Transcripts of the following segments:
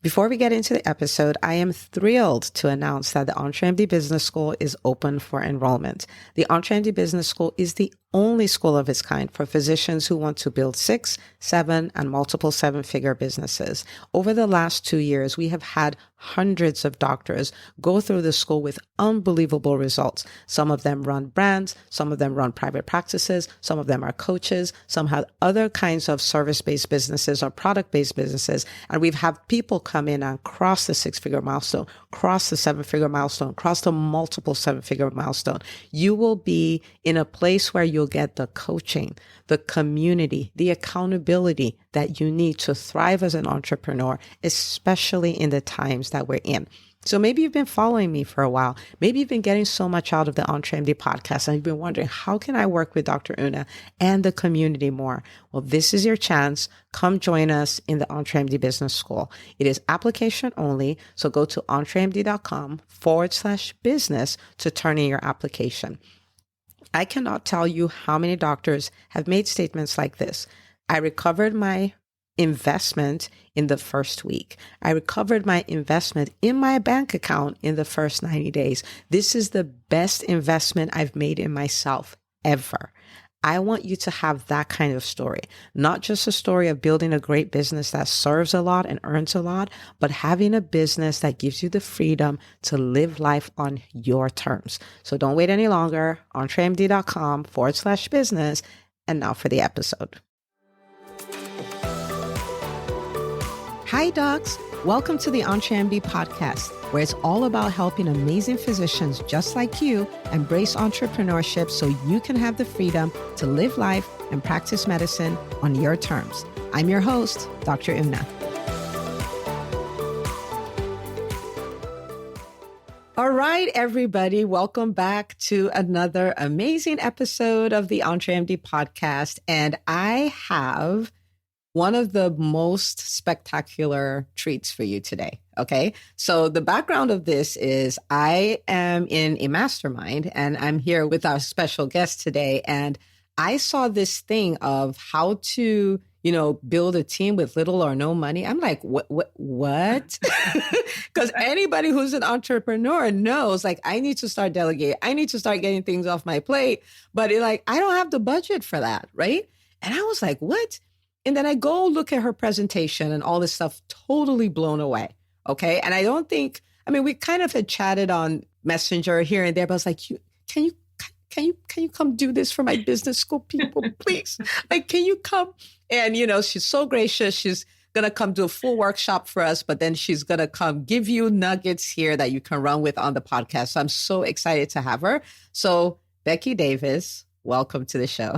Before we get into the episode, I am thrilled to announce that the EntreMD Business School is open for enrollment. The EntreMD Business School is the only school of its kind for physicians who want to build 6, 7, and multiple 7-figure businesses. Over the last 2 years, we have had hundreds of doctors go through the school with unbelievable results. Some of them run brands, some of them run private practices, some of them are coaches, some have other kinds of service-based businesses or product-based businesses. And we've had people come in and cross the 6-figure milestone, cross the 7-figure milestone, cross the multiple 7-figure milestone. You will be in a place where you'll get the coaching, the community, the accountability that you need to thrive as an entrepreneur, especially in the times that we're in. So maybe you've been following me for a while. Maybe you've been getting so much out of the EntreMD podcast and you've been wondering, how can I work with Dr. Una and the community more? Well, this is your chance. Come join us in the EntreMD Business School. It is application only. So go to entremd.com/business to turn in your application. I cannot tell you how many doctors have made statements like this. I recovered my investment in the first week. I recovered my investment in my bank account in the first 90 days. This is the best investment I've made in myself ever. I want you to have that kind of story, not just a story of building a great business that serves a lot and earns a lot, but having a business that gives you the freedom to live life on your terms. So don't wait any longer. entremd.com/business. And now for the episode. Hi, docs. Welcome to the EntreMD podcast, where it's all about helping amazing physicians just like you embrace entrepreneurship so you can have the freedom to live life and practice medicine on your terms. I'm your host, Dr. Una. All right, everybody, welcome back to another amazing episode of the EntreMD podcast. And I have one of the most spectacular treats for you today. Okay. So the background of this is I am in a mastermind and I'm here with our special guest today. And I saw this thing of how to, build a team with little or no money. I'm like, what? Because anybody who's an entrepreneur knows, like, I need to start delegating. I need to start getting things off my plate. But I don't have the budget for that. Right. And I was like, what? And then I go look at her presentation and all this stuff, totally blown away. Okay. And we kind of had chatted on Messenger here and there, but I was like, can you come do this for my business school people, please? Like, can you come? And, she's so gracious. She's going to come do a full workshop for us, but then she's going to come give you nuggets here that you can run with on the podcast. So I'm so excited to have her. So Becky Davis, welcome to the show.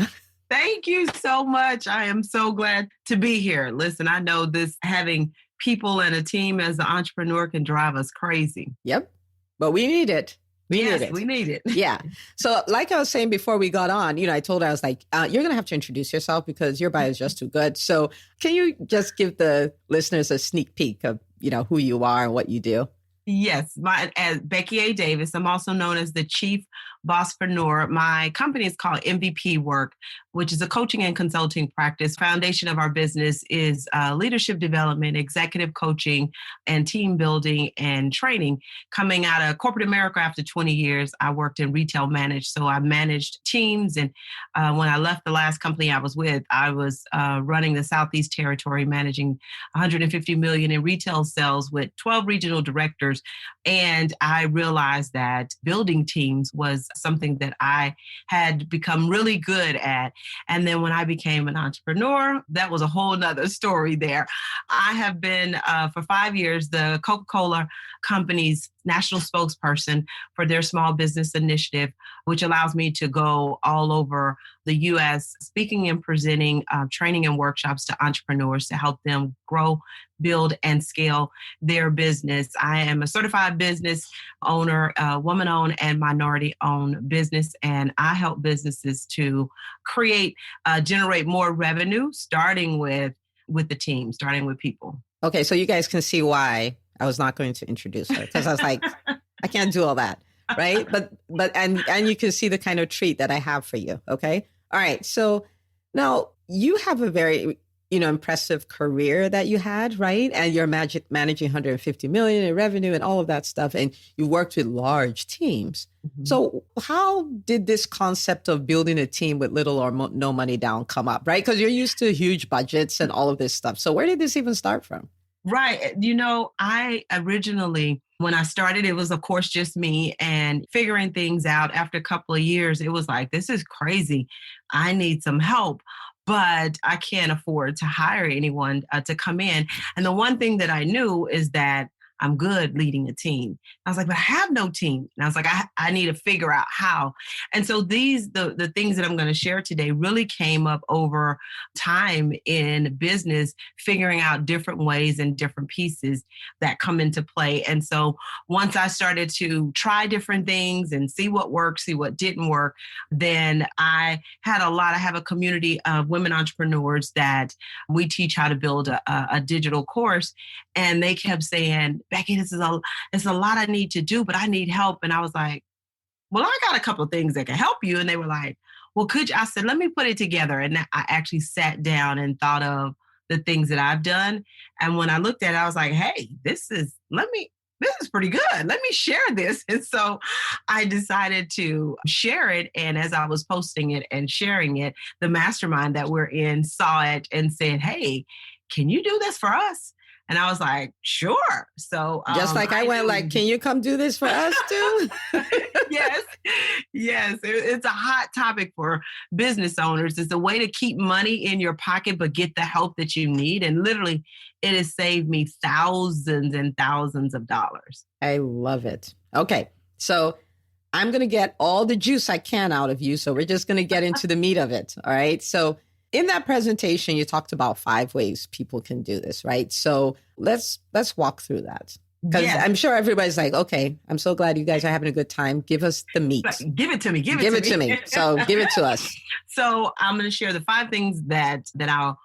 Thank you so much. I am so glad to be here. Listen, I know this having people and a team as an entrepreneur can drive us crazy. Yep. But we need it. We need it. Yeah. So like I was saying before we got on, I told her, I was like, you're going to have to introduce yourself because your bio is just too good. So can you just give the listeners a sneak peek of, who you are and what you do? Yes, as Becky A. Davis. I'm also known as the Chief Bosspreneur. My company is called MVP Work, which is a coaching and consulting practice. Foundation of our business is leadership development, executive coaching, and team building and training. Coming out of corporate America after 20 years, I worked in retail managed. So I managed teams. And when I left the last company I was with, I was running the Southeast Territory, managing $150 million in retail sales with 12 regional directors. And I realized that building teams was something that I had become really good at. And then when I became an entrepreneur, that was a whole nother story there. I have been for 5 years, the Coca-Cola company's national spokesperson for their small business initiative, which allows me to go all over the U.S. speaking and presenting training and workshops to entrepreneurs to help them grow, build, and scale their business. I am a certified business owner, woman-owned and minority-owned business, and I help businesses to generate more revenue, starting with the team, starting with people. Okay, so you guys can see why I was not going to introduce her because I was like, I can't do all that, right? But you can see the kind of treat that I have for you. Okay, all right. So now you have a very impressive career that you had, right? And you're managing 150 million in revenue and all of that stuff. And you worked with large teams. Mhm. So how did this concept of building a team with little or no money down come up, right? Because you're used to huge budgets and all of this stuff. So where did this even start from? Right. I originally, when I started, it was, of course, just me and figuring things out. After a couple of years, it was like, this is crazy. I need some help, but I can't afford to hire anyone to come in. And the one thing that I knew is that I'm good leading a team. I was like, but I have no team. And I was like, I need to figure out how. And so the things that I'm going to share today really came up over time in business, figuring out different ways and different pieces that come into play. And so once I started to try different things and see what worked, see what didn't work, then I have a community of women entrepreneurs that we teach how to build a digital course. And they kept saying, Becky, it's a lot I need to do, but I need help. And I was like, well, I got a couple of things that can help you. And they were like, well, could you? I said, let me put it together. And I actually sat down and thought of the things that I've done. And when I looked at it, I was like, hey, this is pretty good. Let me share this. And so I decided to share it. And as I was posting it and sharing it, the mastermind that we're in saw it and said, hey, can you do this for us? And I was like, sure. So just like I went like, can you come do this for us too? Yes. It's a hot topic for business owners. It's a way to keep money in your pocket, but get the help that you need. And literally, it has saved me thousands and thousands of dollars. I love it. Okay. So I'm going to get all the juice I can out of you. So we're just going to get into the meat of it. All right. So in that presentation, you talked about 5 ways people can do this, right? So let's walk through that. Because yes. I'm sure everybody's like, okay, I'm so glad you guys are having a good time. Give us the meat. Give it to me. Give it to me. So give it to us. So I'm going to share the 5 things that I'll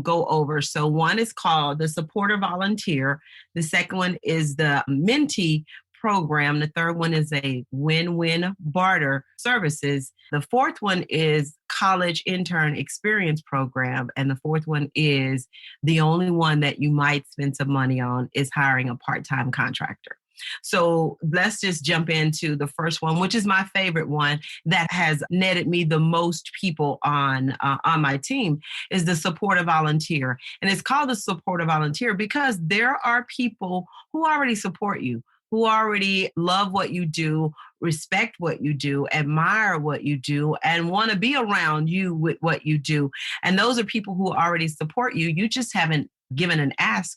go over. So one is called the supporter volunteer. The second one is the mentee program. The third one is a win-win barter services. The fourth one is college intern experience program. And the fourth one is the only one that you might spend some money on is hiring a part-time contractor. So let's just jump into the first one, which is my favorite one that has netted me the most people on my team, is the supporter volunteer. And it's called the supporter volunteer because there are people who already support you, who already love what you do, respect what you do, admire what you do, and want to be around you with what you do. And those are people who already support you. You just haven't given an ask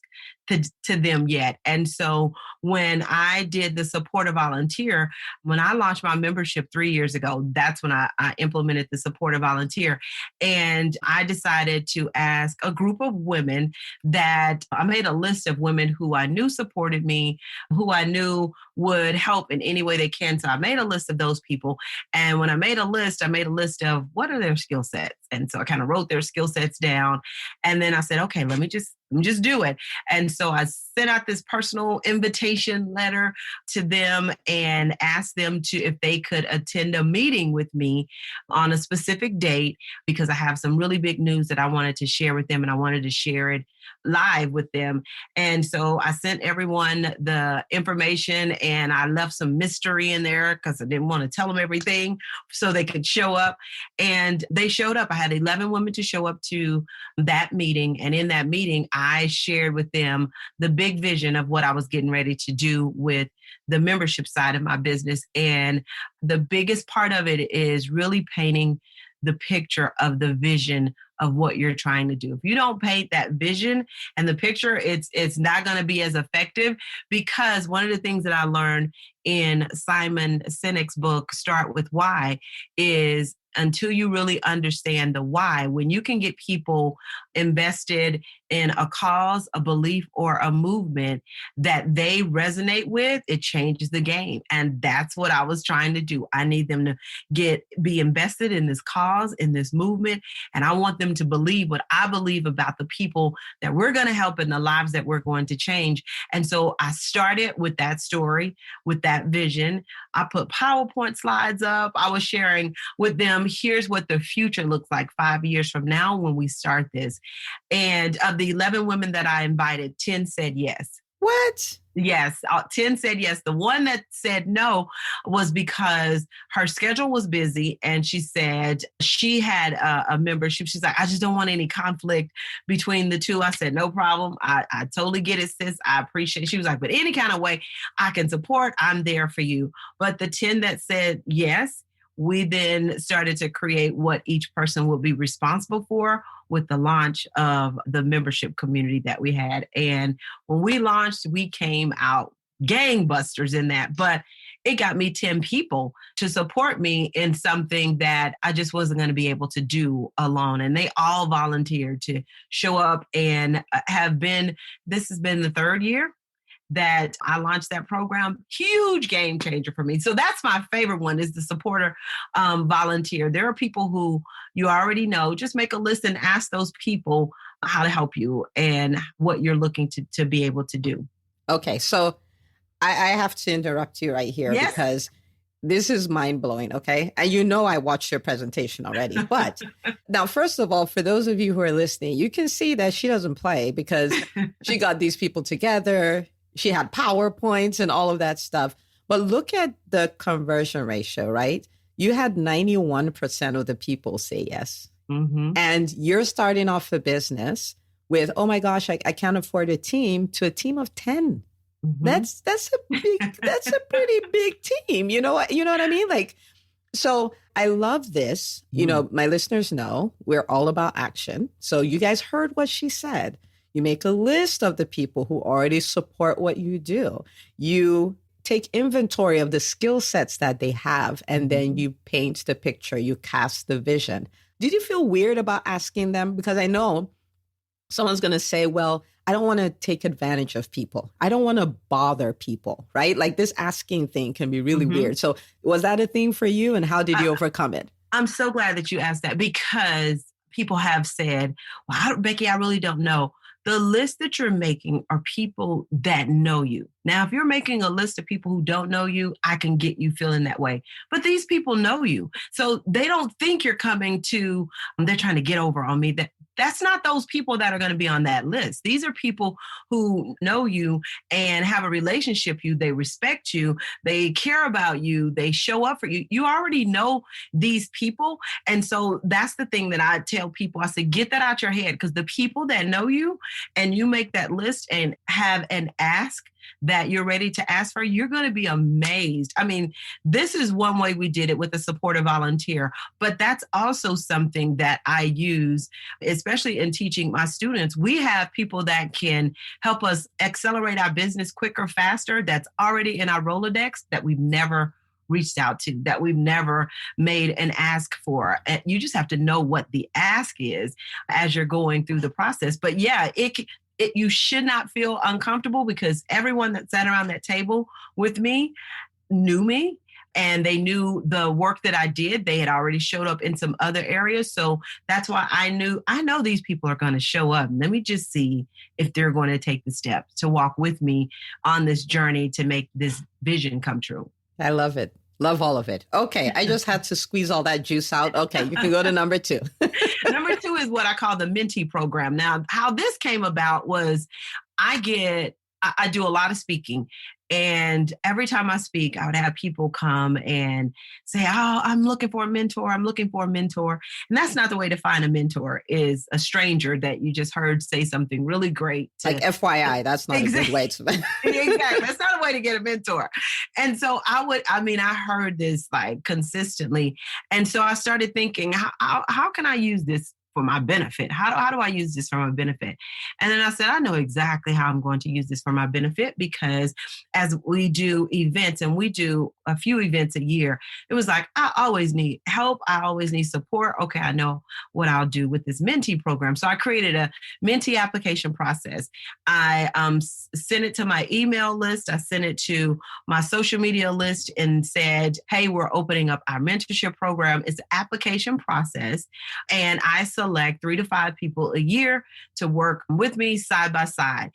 to them yet. And so when I did the supporter volunteer, when I launched my membership 3 years ago, that's when I implemented the supporter volunteer. And I decided to ask a group of women that I made a list of women who I knew supported me, who I knew would help in any way they can. So I made a list of those people. And when I made a list of what are their skill sets. And so I kind of wrote their skill sets down. And then I said, okay, let me just do it. And so I sent out this personal invitation letter to them and asked them if they could attend a meeting with me on a specific date, because I have some really big news that I wanted to share with them and I wanted to share it live with them. And so I sent everyone the information and I left some mystery in there because I didn't want to tell them everything so they could show up. And they showed up. I had 11 women to show up to that meeting. And in that meeting, I shared with them the big vision of what I was getting ready to do with the membership side of my business. And the biggest part of it is really painting the picture of the vision of what you're trying to do. If you don't paint that vision and the picture, it's not going to be as effective, because one of the things that I learned in Simon Sinek's book, Start With Why, is until you really understand the why, when you can get people invested in a cause, a belief, or a movement that they resonate with, it changes the game. And that's what I was trying to do. I need them to be invested in this cause, in this movement. And I want them to believe what I believe about the people that we're going to help in the lives that we're going to change. And so I started with that story, with that vision. I put PowerPoint slides up. I was sharing with them, here's what the future looks like 5 years from now when we start this. And of the 11 women that I invited, 10 said yes. What? Yes, 10 said yes. The one that said no was because her schedule was busy, and she said she had a membership. She's like, I just don't want any conflict between the two. I said, no problem. I totally get it, sis. I appreciate it. She was like, but any kind of way I can support, I'm there for you. But the 10 that said yes, we then started to create what each person would be responsible for with the launch of the membership community that we had. And when we launched, we came out gangbusters in that. But it got me 10 people to support me in something that I just wasn't going to be able to do alone. And they all volunteered to show up and this has been the 3rd year that I launched that program. Huge game changer for me. So that's my favorite one, is the supporter volunteer. There are people who you already know. Just make a list and ask those people how to help you and what you're looking to be able to do. Okay, so I have to interrupt you right here because this is mind-blowing, okay? And I watched your presentation already. But now, first of all, for those of you who are listening, you can see that she doesn't play because she got these people together. She had PowerPoints and all of that stuff. But look at the conversion ratio, right? You had 91% of the people say yes. Mm-hmm. And you're starting off a business with, oh my gosh, I can't afford a team, to a team of 10. Mm-hmm. That's a pretty big team. You know what I mean? Like, so I love this. My listeners know we're all about action. So you guys heard what she said. You make a list of the people who already support what you do. You take inventory of the skill sets that they have, and then you paint the picture, you cast the vision. Did you feel weird about asking them? Because I know someone's going to say, well, I don't want to take advantage of people. I don't want to bother people, right? Like this asking thing can be really weird. So was that a thing for you, and how did you overcome it? I'm so glad that you asked that, because people have said, well, Becky, I really don't know. The list that you're making are people that know you. Now, if you're making a list of people who don't know you, I can get you feeling that way. But these people know you. So they don't think you're they're trying to get over on me. That's not those people that are going to be on that list. These are people who know you and have a relationship with you. They respect you. They care about you. They show up for you. You already know these people. And so that's the thing that I tell people. I say, get that out your head, because the people that know you and you make that list and have an ask that you're ready to ask for, you're going to be amazed. I mean, this is one way we did it with a supportive volunteer, but that's also something that I use, especially in teaching my students. We have people that can help us accelerate our business quicker, faster, that's already in our Rolodex that we've never reached out to, that we've never made an ask for. And you just have to know what the ask is as you're going through the process. But yeah, you should not feel uncomfortable, because everyone that sat around that table with me knew me, and they knew the work that I did. They had already showed up in some other areas. So that's why I know these people are going to show up. Let me just see if they're going to take the steps to walk with me on this journey to make this vision come true. I love it. Love all of it. Okay. I just had to squeeze all that juice out. Okay. You can go to number 2. Number 2 is what I call the mentee program. Now, how this came about was I do a lot of speaking. And every time I speak, I would have people come and say, oh, I'm looking for a mentor. I'm looking for a mentor. And that's not the way to find a mentor, is a stranger that you just heard say something really great. Like FYI, that's not a good way to. Exactly. That's not a way to get a mentor. And so I heard this like consistently. And so I started thinking, how can I use this for my benefit. How do I use this for my benefit? And then I said, I know exactly how I'm going to use this for my benefit, because as we do events, and we do a few events a year, it was like, I always need help. I always need support. Okay, I know what I'll do with this mentee program. So I created a mentee application process. I sent it to my email list. I sent it to my social media list and said, hey, we're opening up our mentorship program. It's an application process. And I select 3 to 5 people a year to work with me side by side.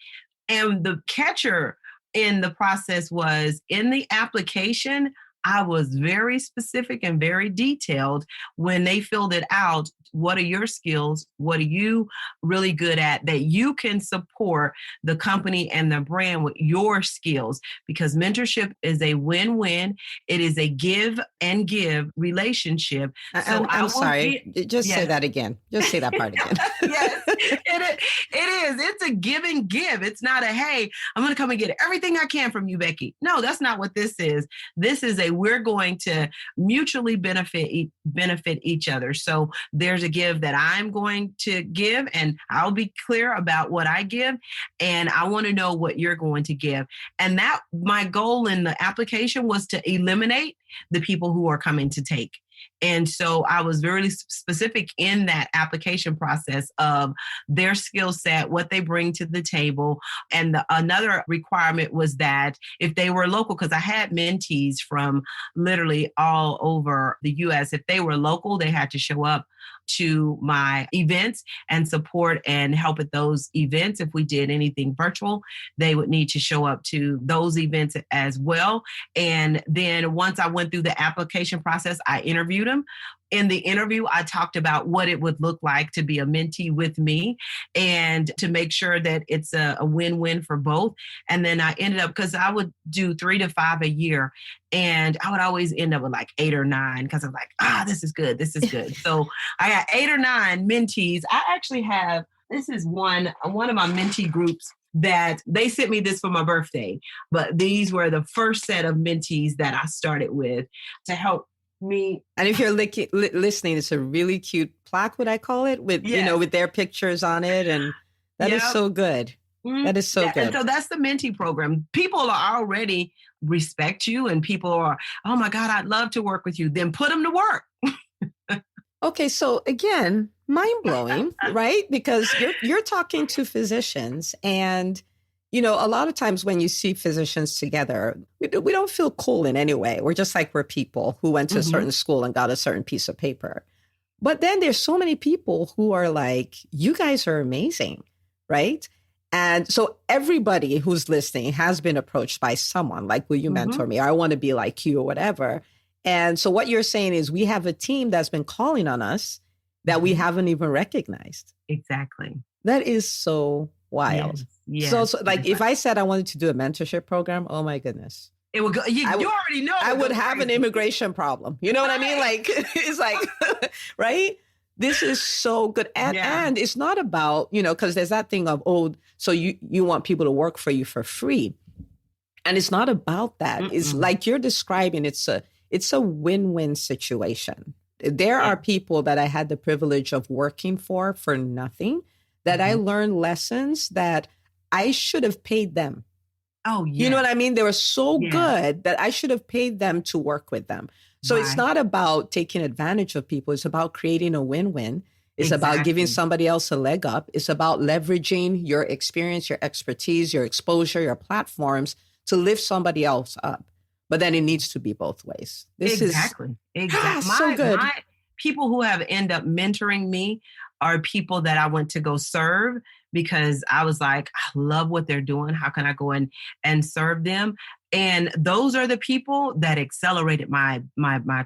And the catcher in the process was, in the application, I was very specific and very detailed when they filled it out. What are your skills? What are you really good at that you can support the company and the brand with your skills? Because mentorship is a win-win. It is a give and give relationship. So I'm sorry. Just say that again. Just say that part again. Yes, it is. It's a give and give. It's not a, hey, I'm going to come and get everything I can from you, Becky. No, that's not what this is. This is we're going to mutually benefit each other. So there's a give that I'm going to give, and I'll be clear about what I give, and I want to know what you're going to give. And that my goal in the application was to eliminate the people who are coming to take. And so I was very specific in that application process of their skill set, what they bring to the table. And another requirement was that if they were local, because I had mentees from literally all over the US, if they were local, they had to show up to my events and support and help at those events. If we did anything virtual, they would need to show up to those events as well. And then once I went through the application process, I interviewed them. In the interview, I talked about what it would look like to be a mentee with me and to make sure that it's a win-win for both. And then I ended up, because I would do 3 to 5 a year, and I would always end up with like 8 or 9 because I'm like, this is good. This is good. So I got 8 or 9 mentees. I actually have, this is one of my mentee groups that they sent me this for my birthday, but these were the first set of mentees that I started with to help me. And if you're listening, it's a really cute plaque, would I call it, with with their pictures on it, and that is so good. That is so good. And so that's the mentee program. People are already respect you, and people are, oh my God, I'd love to work with you. Then put them to work. Okay, so again, mind blowing, right? Because you're talking to physicians, and a lot of times when you see physicians together, we don't feel cool in any way. We're just like we're people who went to a certain school and got a certain piece of paper. But then there's so many people who are like, you guys are amazing, right? And so everybody who's listening has been approached by someone like, will you mentor me? Or I want to be like you, or whatever. And so what you're saying is we have a team that's been calling on us that we haven't even recognized. Exactly. That is so wild. Yes. So like if I said I wanted to do a mentorship program, oh my goodness. It would go, you already know. I would have an immigration problem. You know what I mean? Like, it's like, right? This is so good. And it's not about, because there's that thing of, so you want people to work for you for free. And it's not about that. It's like you're describing, it's a win-win situation. There are people that I had the privilege of working for nothing, that I learned lessons that I should have paid them. Oh, yeah. You know what I mean? They were so good that I should have paid them to work with them. So it's not about taking advantage of people. It's about creating a win-win. It's about giving somebody else a leg up. It's about leveraging your experience, your expertise, your exposure, your platforms to lift somebody else up. But then it needs to be both ways. Exactly. So good. My people who have ended up mentoring me are people that I went to go serve because I was like, I love what they're doing. How can I go in and serve them? And those are the people that accelerated my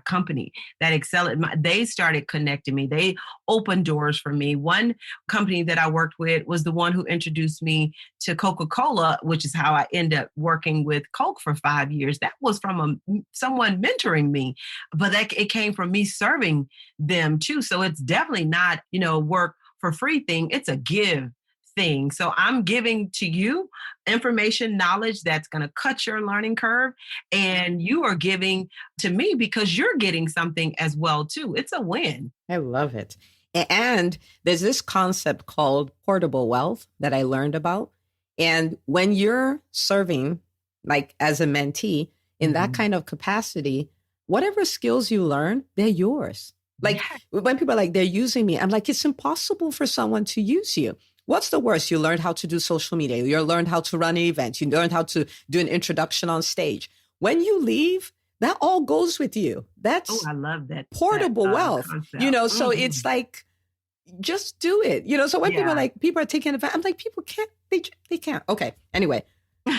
company, they started connecting me. They opened doors for me. One company that I worked with was the one who introduced me to Coca-Cola, which is how I ended up working with Coke for 5 years. That was from someone mentoring me, but it came from me serving them too. So it's definitely not, work for free thing. It's a give thing. So I'm giving to you information, knowledge that's going to cut your learning curve. And you are giving to me because you're getting something as well too. It's a win. I love it. And there's this concept called portable wealth that I learned about. And when you're serving, like as a mentee in that kind of capacity, whatever skills you learn, they're yours. Like when people are like, they're using me, I'm like, it's impossible for someone to use you. What's the worst? You learned how to do social media. You learned how to run an event. You learned how to do an introduction on stage. When you leave, that all goes with you. That's I love that portable wealth, concept. So it's like, just do it, so when people are taking advantage, I'm like, people can't, they can't. Okay. Anyway,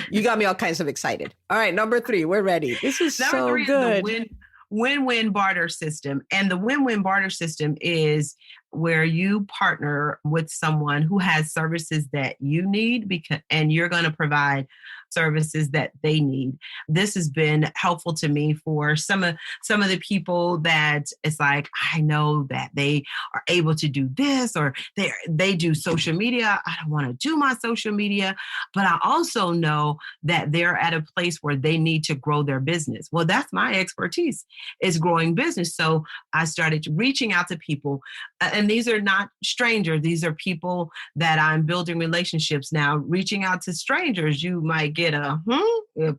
you got me all kinds of excited. All right. Number 3, we're ready. This is Number so 3 good. Is the win-win barter system. And the win-win barter system is where you partner with someone who has services that you need and you're going to provide services that they need. This has been helpful to me for some of the people that it's like, I know that they are able to do this, or they do social media. I don't want to do my social media, but I also know that they're at a place where they need to grow their business. Well, that's my expertise, is growing business. So I started reaching out to people, and these are not strangers. These are people that I'm building relationships now. Reaching out to strangers, you might get a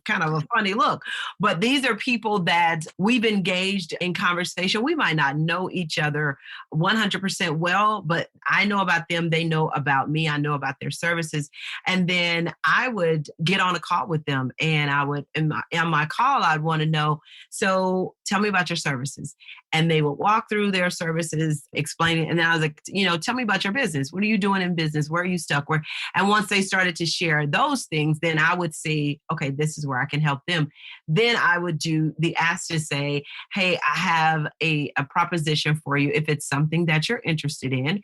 kind of a funny look, but these are people that we've engaged in conversation. We might not know each other 100% well, but I know about them. They know about me. I know about their services. And then I would get on a call with them, and I would, in my call, I'd want to know, so tell me about your services. And they would walk through their services, explaining. And then I was like, tell me about your business. What are you doing in business? Where are you stuck? And once they started to share those things, then I would see, okay, this is where I can help them. Then I would do the ask to say, hey, I have a proposition for you. If it's something that you're interested in,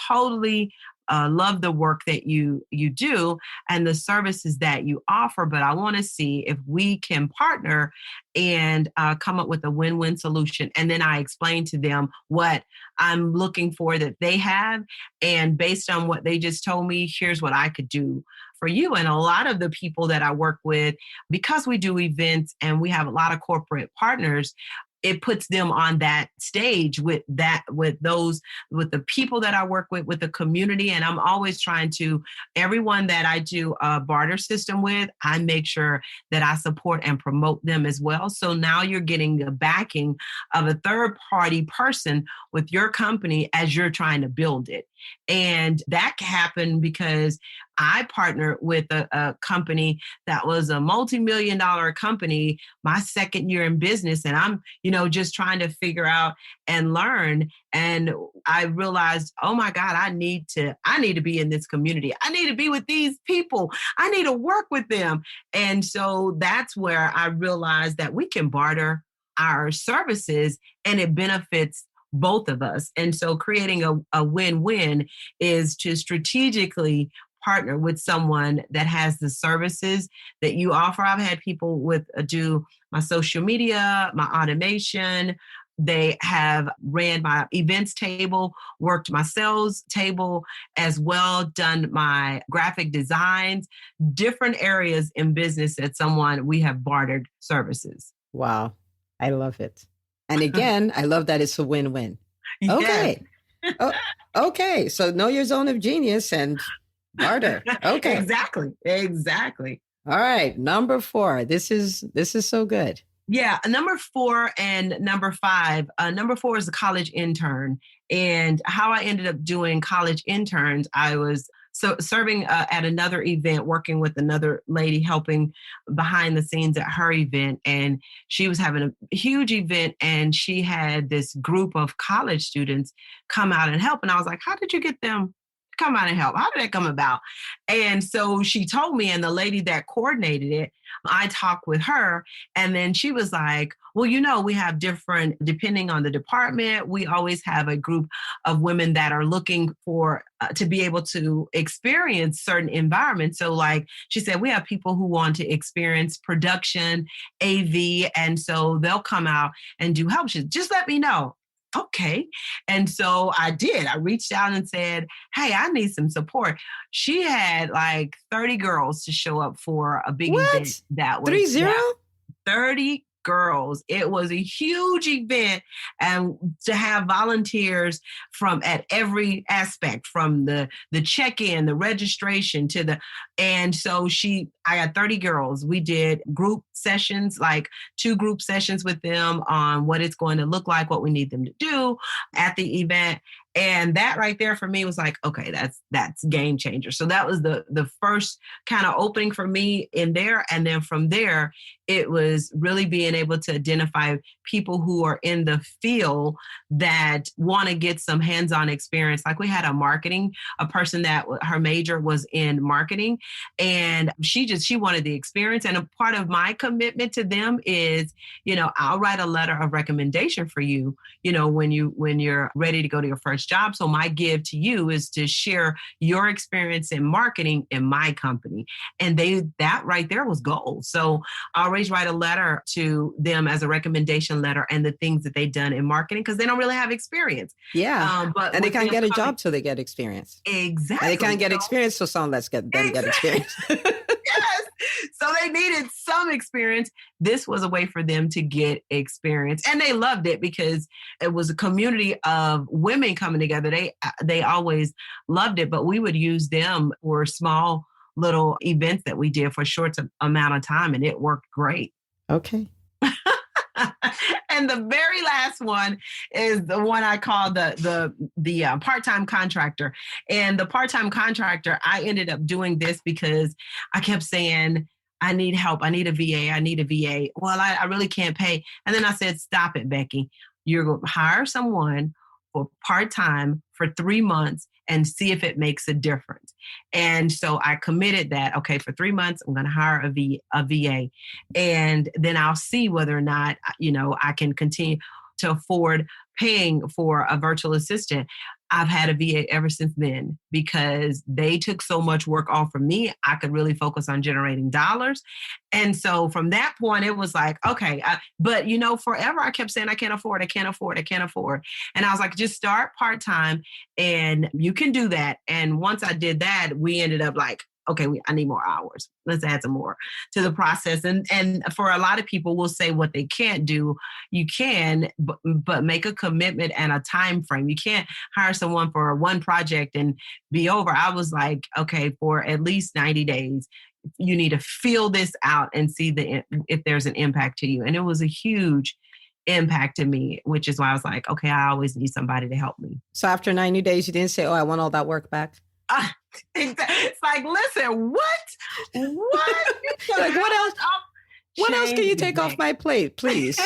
totally love the work that you do and the services that you offer, but I want to see if we can partner and come up with a win-win solution. And then I explain to them what I'm looking for that they have. And based on what they just told me, here's what I could do for you. And a lot of the people that I work with, because we do events and we have a lot of corporate partners, it puts them on that stage with the people that I work with the community. And I'm always trying to, everyone that I do a barter system with, I make sure that I support and promote them as well. So now you're getting the backing of a third party person with your company as you're trying to build it. And that can happen because I partnered with a company that was a multi-million-dollar company my second year in business. And I'm, just trying to figure out and learn. And I realized, oh my God, I need to be in this community. I need to be with these people. I need to work with them. And so that's where I realized that we can barter our services and it benefits both of us. And so creating a win-win is to strategically partner with someone that has the services that you offer. I've had people do my social media, my automation. They have ran my events table, worked my sales table as well, done my graphic designs, different areas in business that we have bartered services. Wow. I love it. And again, I love that it's a win-win. Okay. Yes. Okay. So know your zone of genius and barter. Okay. Exactly. All right. Number 4. This is so good. Yeah. Number 4 and number 5. Number 4 is a college intern. And how I ended up doing college interns, I was serving at another event, working with another lady, helping behind the scenes at her event. And she was having a huge event and she had this group of college students come out and help. And I was like, how did you get them to come out and help? How did that come about? And so she told me, and the lady that coordinated it, I talked with her, and then she was like, well, we have different, depending on the department, we always have a group of women that are looking for to be able to experience certain environments. So like she said, we have people who want to experience production, AV, and so they'll come out and do help. She said, just let me know. Okay. And so I did. I reached out and said, hey, I need some support. She had like 30 girls to show up for a big event that was 30? 30 girls. It was a huge event, and to have volunteers from at every aspect, from the check-in, the registration to the, and so I got 30 girls. We did group sessions, like 2 group sessions with them on what it's going to look like, what we need them to do at the event. And that right there for me was like, okay, that's game changer. So that was the first kind of opening for me in there. And then from there, it was really being able to identify people who are in the field that want to get some hands-on experience. Like we had a person that her major was in marketing, and she wanted the experience. And a part of my commitment to them is, I'll write a letter of recommendation for you, when you're ready to go to your first job. So my give to you is to share your experience in marketing in my company. And that right there was gold. So I always write a letter to them as a recommendation letter and the things that they've done in marketing, because they don't really have experience. Yeah. But and they can't get a job till they get experience. Exactly. And they can't get experience, so someone let's get them get experience. Yes. So they needed some experience. This was a way for them to get experience. And they loved it because it was a community of women coming together. They always loved it, but we would use them for small little events that we did for a short amount of time, and it worked great. Okay. And the very last one is the one I call the part-time contractor. And the part-time contractor, I ended up doing this because I kept saying, I need help. I need a VA. I need a VA. Well, I really can't pay. And then I said, stop it, Becky. You're going to hire someone for part-time for 3 months and see if it makes a difference. And so I committed that, okay, for 3 months, I'm going to hire a VA. And then I'll see whether or not, I can continue to afford paying for a virtual assistant. I've had a VA ever since then because they took so much work off of me. I could really focus on generating dollars. And so from that point, it was like, okay, but forever I kept saying, I can't afford. And I was like, just start part-time and you can do that. And once I did that, we ended up like, okay, I need more hours. Let's add some more to the process. And for a lot of people will say what they can't do, you can, but make a commitment and a time frame. You can't hire someone for one project and be over. I was like, okay, for at least 90 days, you need to feel this out and see if there's an impact to you. And it was a huge impact to me, which is why I was like, okay, I always need somebody to help me. So after 90 days, you didn't say, oh, I want all that work back? It's like, listen, what? Like, what else? What else can you take off my plate, please?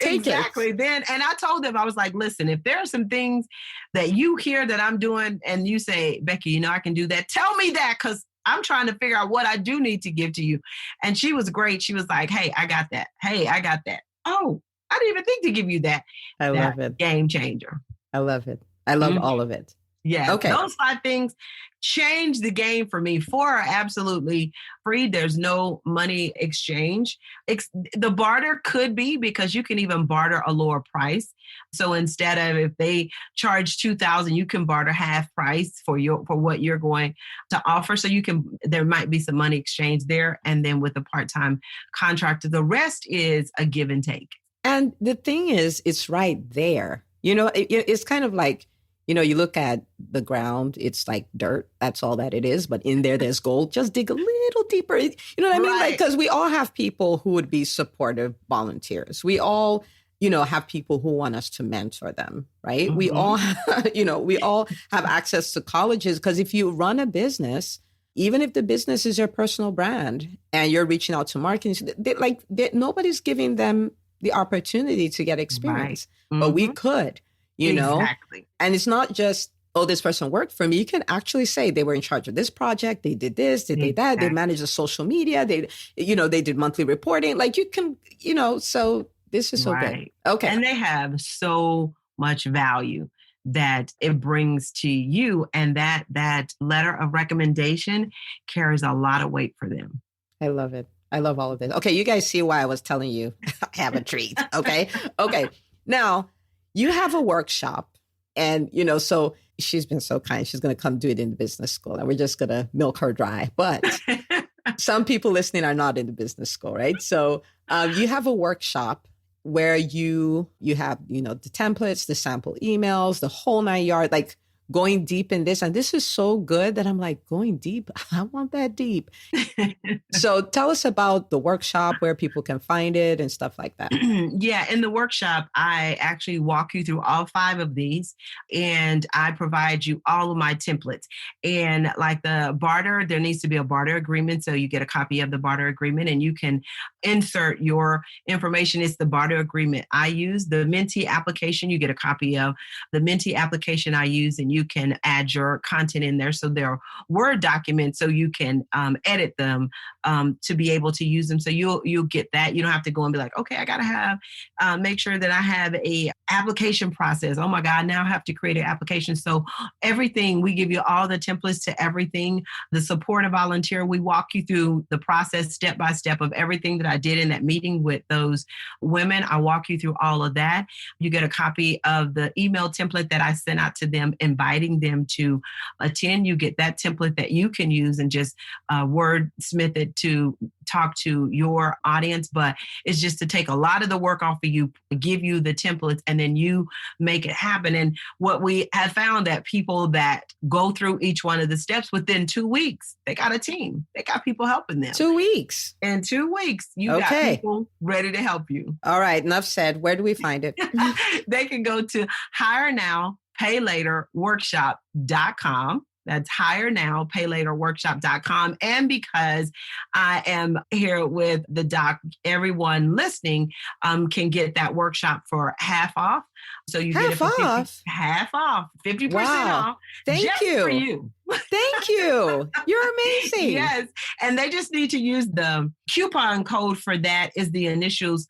Exactly. Then, and I told them, I was like, listen, if there are some things that you hear that I'm doing and you say, Becky, I can do that, tell me that, because I'm trying to figure out what I do need to give to you. And she was great. She was like, hey, I got that. Hey, I got that. Oh, I didn't even think to give you that. I love it. Game changer. I love it. I love all of it. Yeah. Okay. Those 5 things change the game for me. 4 are absolutely free. There's no money exchange. The barter could be because you can even barter a lower price. So instead of if they charge $2,000, you can barter half price for what you're going to offer. So there might be some money exchange there. And then with a part-time contractor, the rest is a give and take. And the thing is, it's right there. It's kind of like, you look at the ground, it's like dirt. That's all that it is. But in there's gold. Just dig a little deeper. You know what I mean? Right. Like, because we all have people who would be supportive volunteers. We all, have people who want us to mentor them, right? Mm-hmm. We all, we all have access to colleges. Because if you run a business, even if the business is your personal brand and you're reaching out to marketing, nobody's giving them the opportunity to get experience. Right. Mm-hmm. But we could. Exactly. And it's not just, oh, this person worked for me. You can actually say they were in charge of this project. They did this, they did that. They managed the social media. They did monthly reporting. Like you can, so this is so good. Okay. And they have so much value that it brings to you. And that letter of recommendation carries a lot of weight for them. I love it. I love all of this. Okay. You guys see why I was telling you I have a treat. Okay. Okay. Now, you have a workshop and, so she's been so kind. She's going to come do it in the business school and we're just going to milk her dry. But some people listening are not in the business school, right? So you have a workshop where you have, the templates, the sample emails, the whole 9 yards, like going deep in this. And this is so good that I'm like, going deep. I want that deep. So tell us about the workshop, where people can find it and stuff like that. Yeah, in the workshop, I actually walk you through all 5 of these, and I provide you all of my templates. And like the barter, there needs to be a barter agreement. So you get a copy of the barter agreement and you can insert your information. It's the barter agreement I use. The Mentee application, you get a copy of the Mentee application I use, and you can add your content in there. So they're Word documents, so you can edit them to be able to use them. So you'll get that. You don't have to go and be like, okay, I got to have, make sure that I have a application process. Oh my God, now I have to create an application. So everything, we give you all the templates to everything. The support of volunteer, we walk you through the process step by step of everything that I did in that meeting with those women. I walk you through all of that. You get a copy of the email template that I sent out to them, inviting them to attend. You get that template that you can use and just wordsmith it to talk to your audience. But it's just to take a lot of the work off of you, give you the templates, and then you make it happen. And what we have found that people that go through each one of the steps within 2 weeks, they got a team. They got people helping them. 2 weeks. In 2 weeks, you got people ready to help you. All right. Enough said. Where do we find it? They can go to hirenowpaylaterworkshop.com. That's hirenowpaylaterworkshop.com. And because I am here with the doc, everyone listening can get that workshop for half off. So you get it for half off, 50% off. Thank you. For you. Thank you. You're amazing. Yes. And they just need to use the coupon code for that is the initials,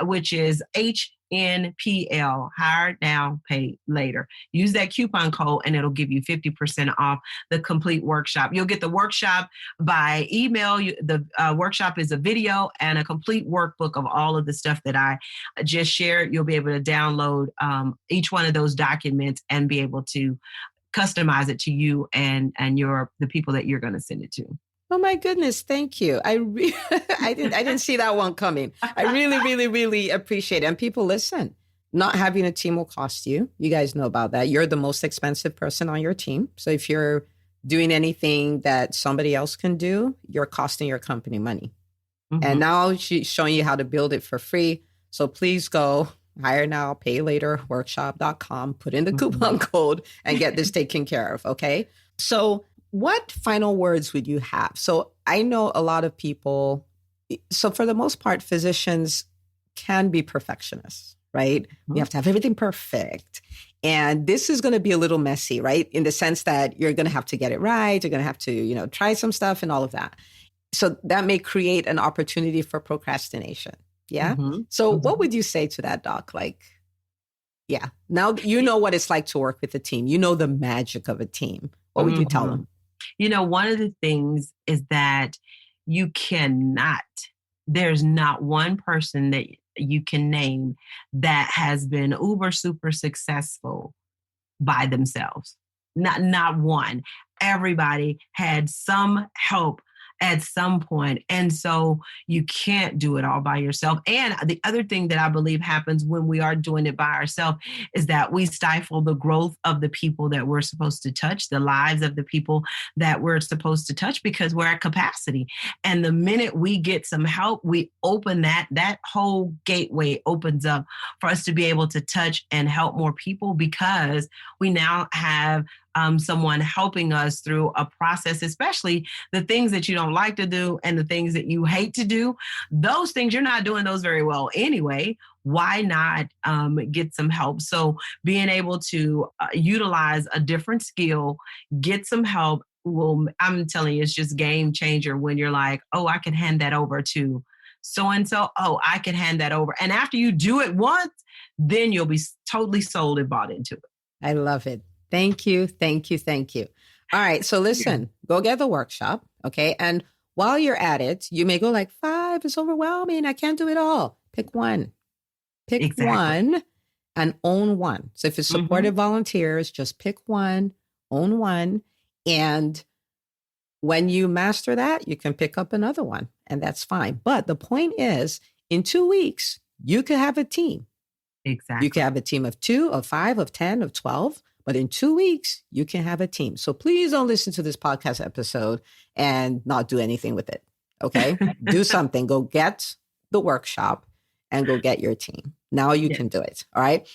which is HNPL, Hire Now, Pay Later. Use that coupon code and it'll give you 50% off the complete workshop. You'll get the workshop by email. The workshop is a video and a complete workbook of all of the stuff that I just shared. You'll be able to download each one of those documents and be able to customize it to you and the people that you're going to send it to. Oh my goodness. Thank you. I didn't see that one coming. I really, really, really appreciate it. And people, listen, not having a team will cost you. You guys know about that. You're the most expensive person on your team. So if you're doing anything that somebody else can do, you're costing your company money. Mm-hmm. And now she's showing you how to build it for free. So please go hirenowpaylaterworkshop.com, put in the coupon code and get this taken care of. Okay. So what final words would you have? So I know a lot of people, so for the most part, physicians can be perfectionists, right? Mm-hmm. You have to have everything perfect. And this is going to be a little messy, right? In the sense that you're going to have to get it right. You're going to have to, try some stuff and all of that. So that may create an opportunity for procrastination. Yeah. Mm-hmm. So what would you say to that, doc? Like, yeah, now you know what it's like to work with a team. You know the magic of a team. What would you tell them? One of the things is that there's not one person that you can name that has been uber super successful by themselves. Not one. Everybody had some help at some point. And so you can't do it all by yourself. And the other thing that I believe happens when we are doing it by ourselves is that we stifle the growth of the people that we're supposed to touch, the lives of the people that we're supposed to touch, because we're at capacity. And the minute we get some help, we open that whole gateway opens up for us to be able to touch and help more people, because we now have someone helping us through a process, especially the things that you don't like to do and the things that you hate to do. Those things, you're not doing those very well anyway. Why not get some help? So being able to utilize a different skill, get some help, I'm telling you, it's just game changer when you're like, oh, I can hand that over to so-and-so. Oh, I can hand that over. And after you do it once, then you'll be totally sold and bought into it. I love it. Thank you. Thank you. Thank you. All right. So listen, go get the workshop. Okay. And while you're at it, you may go like 5 is overwhelming. I can't do it all. Pick one. Pick one and own one. So if it's supportive volunteers, just pick one, own one. And When you master that, you can pick up another one, and that's fine. But the point is, in 2 weeks, you could have a team. Exactly. You can have a team of 2, of 5, of 10, of 12. But in 2 weeks, you can have a team. So please don't listen to this podcast episode and not do anything with it. Okay? Do something. Go get the workshop and go get your team. Now you can do it. All right?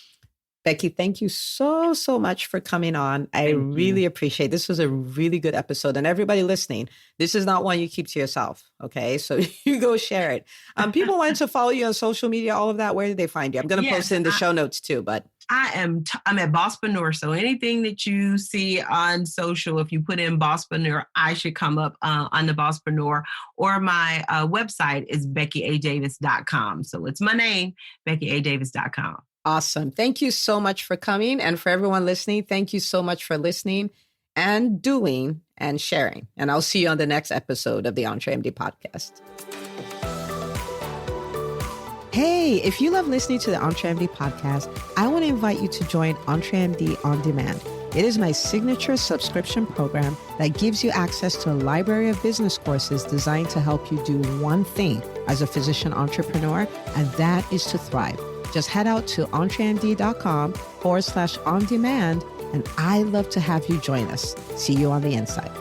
Becky, thank you so much for coming on. I really appreciate it. This was a really good episode. And everybody listening, this is not one you keep to yourself. Okay. So you go share it. People want to follow you on social media, all of that. Where do they find you? I'm going to post it in the show notes too, but I'm at Bosspreneur. So anything that you see on social, if you put in Bosspreneur, I should come up on the Bosspreneur, or my website is BeckyADavis.com. So it's my name, BeckyADavis.com. Awesome. Thank you so much for coming. And for everyone listening, thank you so much for listening and doing and sharing. And I'll see you on the next episode of the EntreMD podcast. Hey, if you love listening to the EntreMD podcast, I want to invite you to join EntreMD On Demand. It is my signature subscription program that gives you access to a library of business courses designed to help you do one thing as a physician entrepreneur, and that is to thrive. Just head out to entremd.com/on-demand, and I'd love to have you join us. See you on the inside.